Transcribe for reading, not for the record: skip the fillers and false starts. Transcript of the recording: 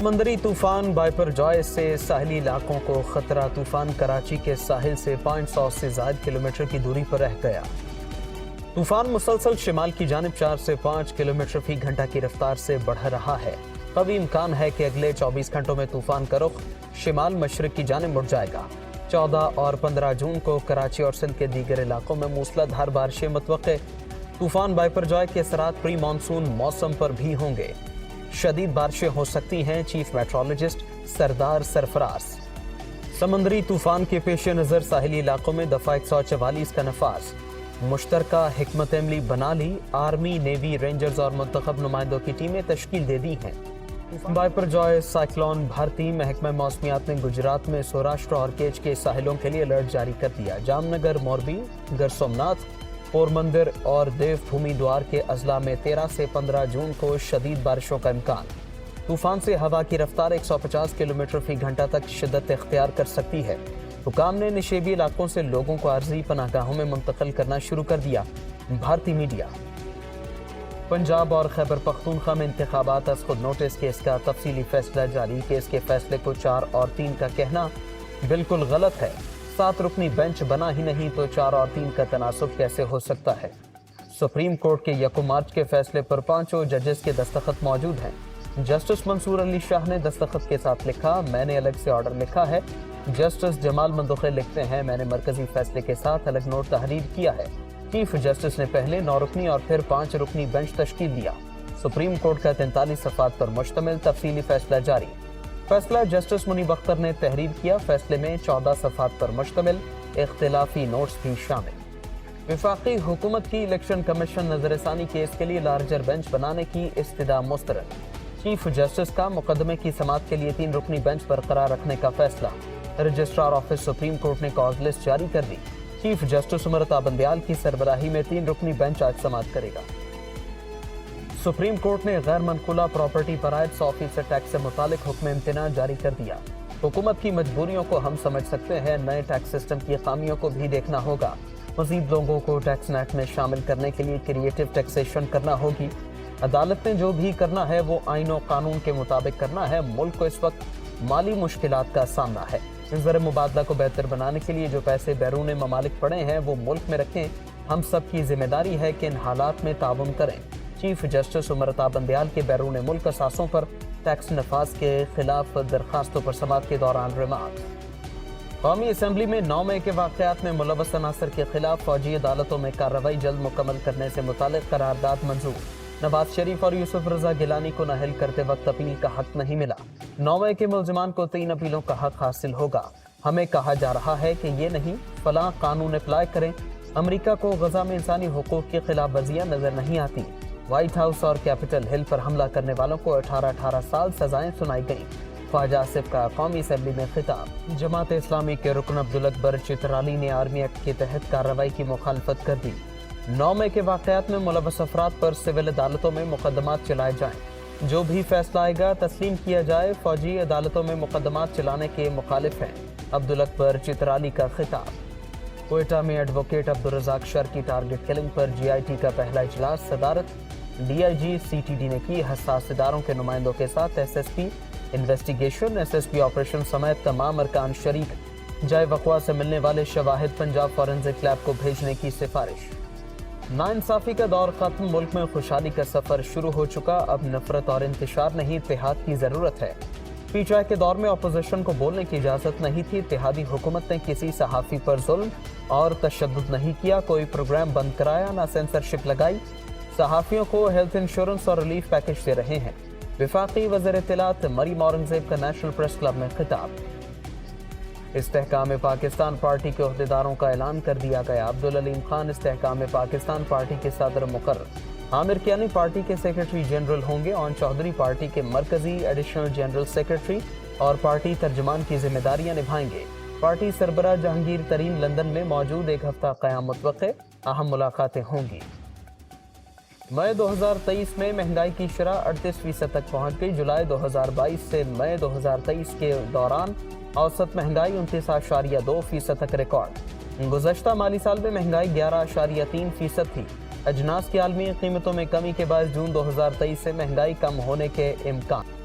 سمندری طوفان بائپرجوائے سے ساحلی علاقوں کو خطرہ۔ طوفان کراچی کے ساحل سے 500 سے زائد کلومیٹر کی دوری پر رہ گیا۔ طوفان مسلسل شمال کی جانب 4 سے 5 کلومیٹر فی گھنٹہ کی رفتار سے بڑھ رہا ہے۔ قوی امکان ہے کہ اگلے 24 گھنٹوں میں طوفان کا رخ شمال مشرق کی جانب مڑ جائے گا۔ 14 اور 15 جون کو کراچی اور سندھ کے دیگر علاقوں میں موسلا دھار بارشیں متوقع۔ طوفان بائپرجوائے کے اثرات پری مانسون موسم پر بھی ہوں گے۔ شدید بارشیں ہو سکتی ہیں، چیف میٹرولوجسٹ سردار سرفراز۔ سمندری طوفان کے پیش نظر ساحلی علاقوں میں دفعہ 144 کا نفاذ۔ مشترکہ حکمت عملی بنا لی، آرمی، نیوی، رینجرز اور منتخب نمائندوں کی ٹیمیں تشکیل دے دی ہیں۔ بائپرجوائے سائیکلون بھارتی، محکمہ موسمیات نے گجرات میں سوراشٹر اور کیچ کے ساحلوں کے لیے الرٹ جاری کر دیا۔ جام نگر، موربی، گر سومناتھ، پورمندر اور دیو بھومی دوار کے اضلاع میں 13 سے 15 جون کو شدید بارشوں کا امکان۔ طوفان سے ہوا کی رفتار 150 کلومیٹر فی گھنٹہ تک شدت اختیار کر سکتی ہے۔ حکام نے نشیبی علاقوں سے لوگوں کو عارضی پناہ گاہوں میں منتقل کرنا شروع کر دیا۔ بھارتی میڈیا۔ پنجاب اور خیبر پختونخوا میں انتخابات از خود نوٹس، کیس کا تفصیلی فیصلہ جاری۔ کیس کے فیصلے کو 4 اور 3 کا کہنا بالکل غلط ہے۔ 7 رکنی بینچ بنا ہی نہیں تو 4 اور 3 کا تناسب کیسے ہو سکتا ہے؟ سپریم کورٹ کے 1 مارچ کے فیصلے پر 5 ججز کے دستخط موجود ہیں۔ جسٹس منصور علی شاہ نے دستخط کے ساتھ لکھا، میں نے الگ سے آرڈر لکھا ہے۔ جسٹس جمال مندوخے لکھتے ہیں، میں نے مرکزی فیصلے کے ساتھ الگ نوٹ تحریر کیا ہے۔ چیف جسٹس نے پہلے 9 رکنی اور پھر 5 رکنی بینچ تشکیل دیا۔ سپریم کورٹ کا 43 صفحات پر مشتمل تفصیلی فیصلہ جاری۔ فیصلہ جسٹس منیب اختر نے تحریر کیا۔ فیصلے میں 14 صفحات پر مشتمل اختلافی نوٹس بھی شامل۔ وفاقی حکومت کی الیکشن کمیشن نظر ثانی کیس کے لیے لارجر بینچ بنانے کی استدعا مسترد۔ چیف جسٹس کا مقدمے کی سماعت کے لیے 3 رکنی بینچ برقرار رکھنے کا فیصلہ۔ رجسٹرار آفس سپریم کورٹ نے کاز لسٹ جاری کر دی۔ چیف جسٹس امرتا بندیال کی سربراہی میں 3 رکنی بینچ آج سماعت کرے گا۔ سپریم کورٹ نے غیر منقولہ پراپرٹی پر عائد 100% ٹیکس سے متعلق حکم امتناع جاری کر دیا۔ حکومت کی مجبوریوں کو ہم سمجھ سکتے ہیں، نئے ٹیکس سسٹم کی خامیوں کو بھی دیکھنا ہوگا۔ مزید لوگوں کو ٹیکس نیٹ میں شامل کرنے کے لیے کریٹو ٹیکسیشن کرنا ہوگی۔ عدالت نے جو بھی کرنا ہے وہ آئین و قانون کے مطابق کرنا ہے۔ ملک کو اس وقت مالی مشکلات کا سامنا ہے۔ زر مبادلہ کو بہتر بنانے کے لیے جو پیسے بیرون ممالک پڑے ہیں وہ ملک میں رکھیں۔ ہم سب کی ذمہ داری ہے کہ ان حالات میں تعاون کریں۔ چیف جسٹس امرتا بندیال کے بیرون ملک اثاثوں پر ٹیکس نفاذ کے خلاف درخواستوں پر سماعت کے دوران ریمارک۔ قومی اسمبلی میں 9 مئی کے واقعات میں ملوث عناصر کے خلاف فوجی عدالتوں میں کارروائی جلد مکمل کرنے سے متعلق قرارداد منظور۔ نواز شریف اور یوسف رضا گیلانی کو نااہل کرتے وقت اپیل کا حق نہیں ملا۔ 9 مئی کے ملزمان کو 3 اپیلوں کا حق حاصل ہوگا۔ ہمیں کہا جا رہا ہے کہ یہ نہیں فلاں قانون اپلائی کریں۔ امریکہ کو غزہ میں انسانی حقوق کی خلاف ورزیاں نظر نہیں آتی۔ وائٹ ہاؤس اور کیپٹل ہل پر حملہ کرنے والوں کو 18 سال سزائیں سنائی گئیں۔ خواجہ آصف کا قومی اسمبلی میں خطاب۔ جماعت اسلامی کے رکن عبدالاکبر چترالی نے آرمی ایکٹ کے تحت کارروائی کی مخالفت کر دی۔ 9 مئی کے واقعات میں ملوث افراد پر سول عدالتوں میں مقدمات چلائے جائیں۔ جو بھی فیصلہ آئے گا تسلیم کیا جائے۔ فوجی عدالتوں میں مقدمات چلانے کے مخالف ہیں۔ عبدالاکبر چترالی کا خطاب۔ کوئٹہ میں ایڈوکیٹ عبدالرزاق شر کی ٹارگٹ کلنگ پر GIT کا پہلا اجلاس۔ صدارت DIG CTD نے کی۔ حساس اداروں کے نمائندوں کے ساتھ SSP انویسٹیگیشن، SSP آپریشن سمیت تمام ارکان شریک۔ جائے وقوع سے ملنے والے شواہد پنجاب فورنزک لیب کو بھیجنے کی سفارش۔ ناانصافی کا دور ختم، ملک میں خوشحالی کا سفر شروع ہو چکا۔ اب نفرت اور انتشار نہیں، اتحاد کی ضرورت ہے۔ PTI کے دور میں اپوزیشن کو بولنے کی اجازت نہیں تھی۔ اتحادی حکومت نے کسی صحافی پر ظلم اور تشدد نہیں کیا، کوئی پروگرام بند کرایا، نہ سینسرشپ لگائی۔ صحافیوں کو ہیلتھ انشورنس اور ریلیف پیکج دے رہے ہیں۔ وفاقی وزیر اطلاعات مریم اورنگزیب کا نیشنل پریس کلب میں خطاب۔ استحکام پاکستان پارٹی کے عہدیداروں کا اعلان کر دیا گیا۔ عبدالعلیم خان استحکام پاکستان پارٹی کے صدر مقرر۔ عامر کیانی پارٹی کے سیکرٹری جنرل ہوں گے۔ اون چودھری پارٹی کے مرکزی ایڈیشنل جنرل سیکرٹری اور پارٹی ترجمان کی ذمہ داریاں نبھائیں گے۔ پارٹی سربراہ جہانگیر ترین لندن میں موجود، 1 ہفتہ قیام متوقع، اہم ملاقاتیں ہوں گی۔ مئی 2023 میں مہنگائی کی شرح 38% تک پہنچ گئی۔ جولائی 2022 سے مئی 2023 کے دوران اوسط مہنگائی 29.2% تک ریکارڈ۔ گزشتہ مالی سال میں مہنگائی 11.3% تھی۔ اجناس کی عالمی قیمتوں میں کمی کے باعث جون 2023 سے مہنگائی کم ہونے کے امکان۔